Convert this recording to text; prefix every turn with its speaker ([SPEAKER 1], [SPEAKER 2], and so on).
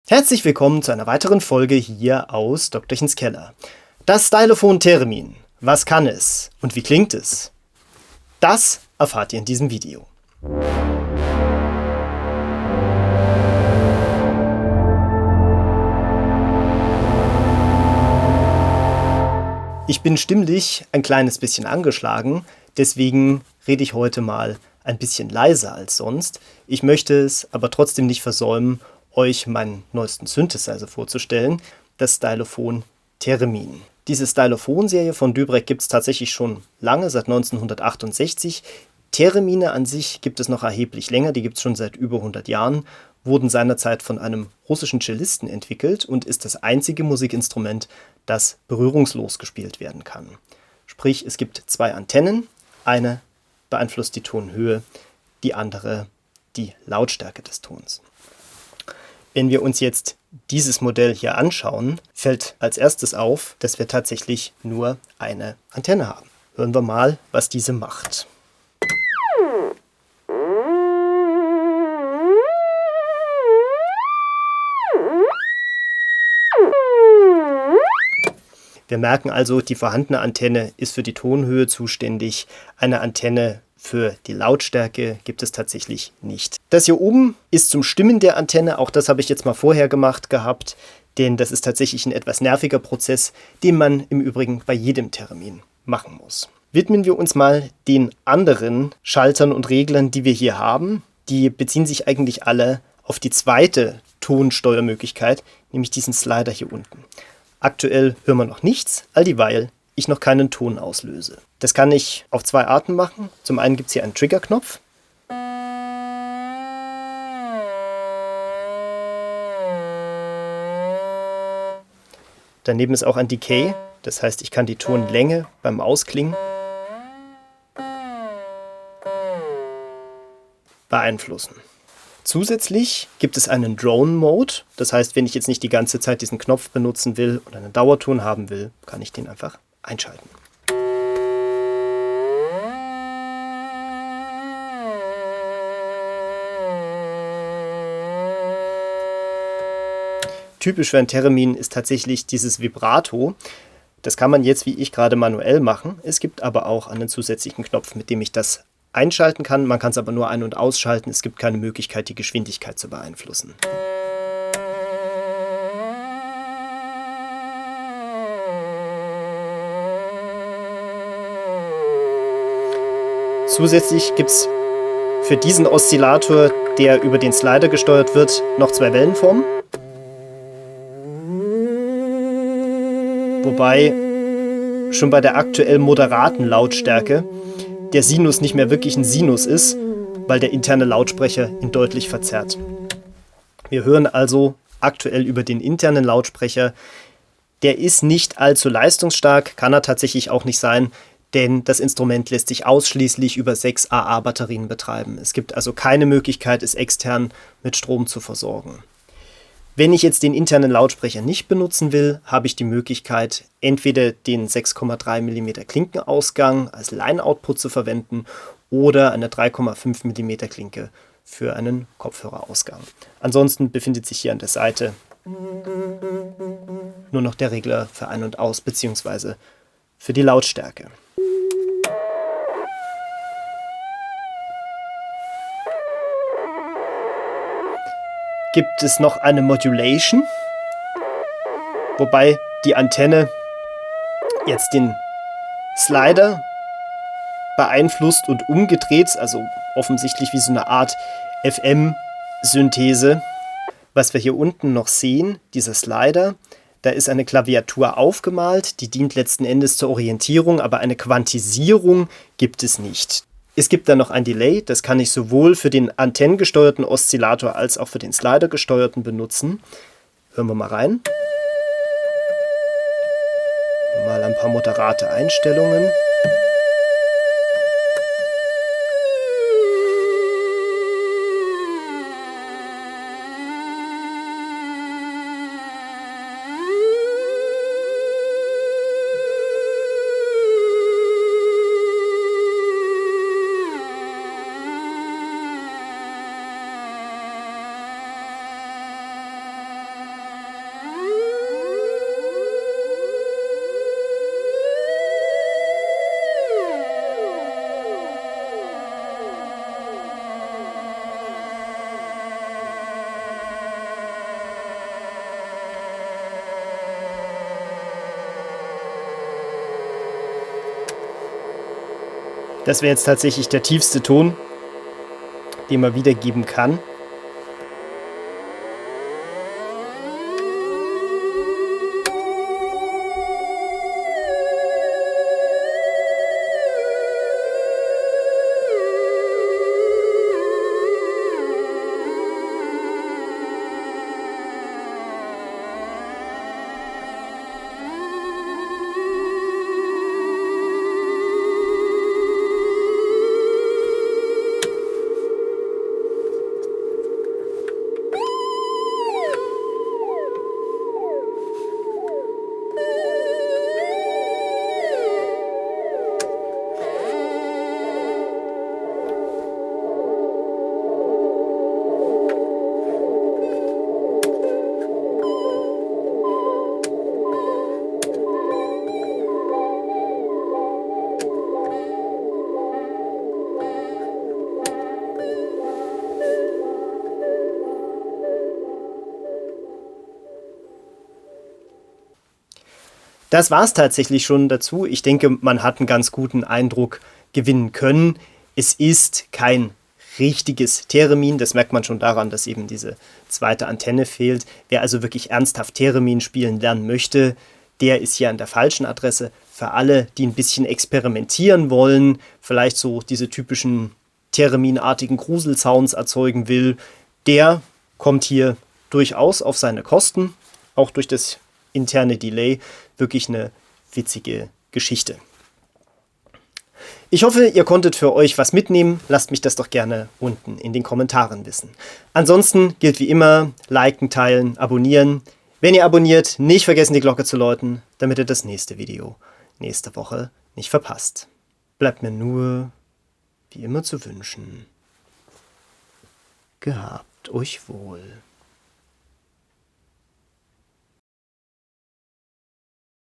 [SPEAKER 1] Herzlich willkommen zu einer weiteren Folge hier aus Dr.chens Keller. Das Stylophon Theremin. Was kann es und wie klingt es? Das erfahrt ihr in diesem Video. Ich bin stimmlich ein kleines bisschen angeschlagen, deswegen rede ich heute mal ein bisschen leiser als sonst. Ich möchte es aber trotzdem nicht versäumen, euch meinen neuesten Synthesizer vorzustellen, das Stylophon Theremin. Diese Stylophon-Serie von Dybrek gibt es tatsächlich schon lange, seit 1968. Theremine an sich gibt es noch erheblich länger, die gibt es schon seit über 100 Jahren, wurden seinerzeit von einem russischen Cellisten entwickelt und ist das einzige Musikinstrument, das berührungslos gespielt werden kann. Sprich, es gibt zwei Antennen, eine beeinflusst die Tonhöhe, die andere die Lautstärke des Tons. Wenn wir uns jetzt dieses Modell hier anschauen, fällt als erstes auf, dass wir tatsächlich nur eine Antenne haben. Hören wir mal, was diese macht. Wir merken also, die vorhandene Antenne ist für die Tonhöhe zuständig. Eine Antenne für die Lautstärke gibt es tatsächlich nicht. Das hier oben ist zum Stimmen der Antenne. Auch das habe ich jetzt mal vorher gemacht gehabt, denn das ist tatsächlich ein etwas nerviger Prozess, den man im Übrigen bei jedem Theremin machen muss. Widmen wir uns mal den anderen Schaltern und Reglern, die wir hier haben. Die beziehen sich eigentlich alle auf die zweite Tonsteuermöglichkeit, nämlich diesen Slider hier unten. Aktuell hören wir noch nichts, all dieweil ich noch keinen Ton auslöse. Das kann ich auf zwei Arten machen. Zum einen gibt es hier einen Triggerknopf. Daneben ist auch ein Decay, das heißt, ich kann die Tonlänge beim Ausklingen beeinflussen. Zusätzlich gibt es einen Drone-Mode, das heißt, wenn ich jetzt nicht die ganze Zeit diesen Knopf benutzen will oder einen Dauerton haben will, kann ich den einfach einschalten. Typisch für ein Theremin ist tatsächlich dieses Vibrato. Das kann man jetzt, wie ich gerade, manuell machen. Es gibt aber auch einen zusätzlichen Knopf, mit dem ich das einschalten kann. Man kann es aber nur ein- und ausschalten. Es gibt keine Möglichkeit, die Geschwindigkeit zu beeinflussen. Zusätzlich gibt es für diesen Oszillator, der über den Slider gesteuert wird, noch zwei Wellenformen. Wobei schon bei der aktuell moderaten Lautstärke der Sinus nicht mehr wirklich ein Sinus ist, weil der interne Lautsprecher ihn deutlich verzerrt. Wir hören also aktuell über den internen Lautsprecher. Der ist nicht allzu leistungsstark, kann er tatsächlich auch nicht sein, denn das Instrument lässt sich ausschließlich über 6 AA-Batterien betreiben. Es gibt also keine Möglichkeit, es extern mit Strom zu versorgen. Wenn ich jetzt den internen Lautsprecher nicht benutzen will, habe ich die Möglichkeit, entweder den 6,3 mm Klinkenausgang als Line-Output zu verwenden oder eine 3,5 mm Klinke für einen Kopfhörerausgang. Ansonsten befindet sich hier an der Seite nur noch der Regler für Ein- und Aus bzw. für die Lautstärke. Gibt es noch eine Modulation, wobei die Antenne jetzt den Slider beeinflusst und umgedreht, also offensichtlich wie so eine Art FM-Synthese. Was wir hier unten noch sehen, dieser Slider, da ist eine Klaviatur aufgemalt, die dient letzten Endes zur Orientierung, aber eine Quantisierung gibt es nicht. Es gibt dann noch ein Delay, das kann ich sowohl für den antennengesteuerten Oszillator als auch für den Slider-gesteuerten benutzen. Hören wir mal rein. Mal ein paar moderate Einstellungen. Das wäre jetzt tatsächlich der tiefste Ton, den man wiedergeben kann. Das war es tatsächlich schon dazu. Ich denke, man hat einen ganz guten Eindruck gewinnen können. Es ist kein richtiges Theremin, das merkt man schon daran, dass eben diese zweite Antenne fehlt. Wer also wirklich ernsthaft Theremin spielen lernen möchte, der ist hier an der falschen Adresse. Für alle, die ein bisschen experimentieren wollen, vielleicht so diese typischen Thereminartigen Gruselsounds erzeugen will, der kommt hier durchaus auf seine Kosten, auch durch das interne Delay. Wirklich eine witzige Geschichte. Ich hoffe, ihr konntet für euch was mitnehmen. Lasst mich das doch gerne unten in den Kommentaren wissen. Ansonsten gilt wie immer, liken, teilen, abonnieren. Wenn ihr abonniert, nicht vergessen die Glocke zu läuten, damit ihr das nächste Video nächste Woche nicht verpasst. Bleibt mir nur, wie immer zu wünschen, gehabt euch wohl.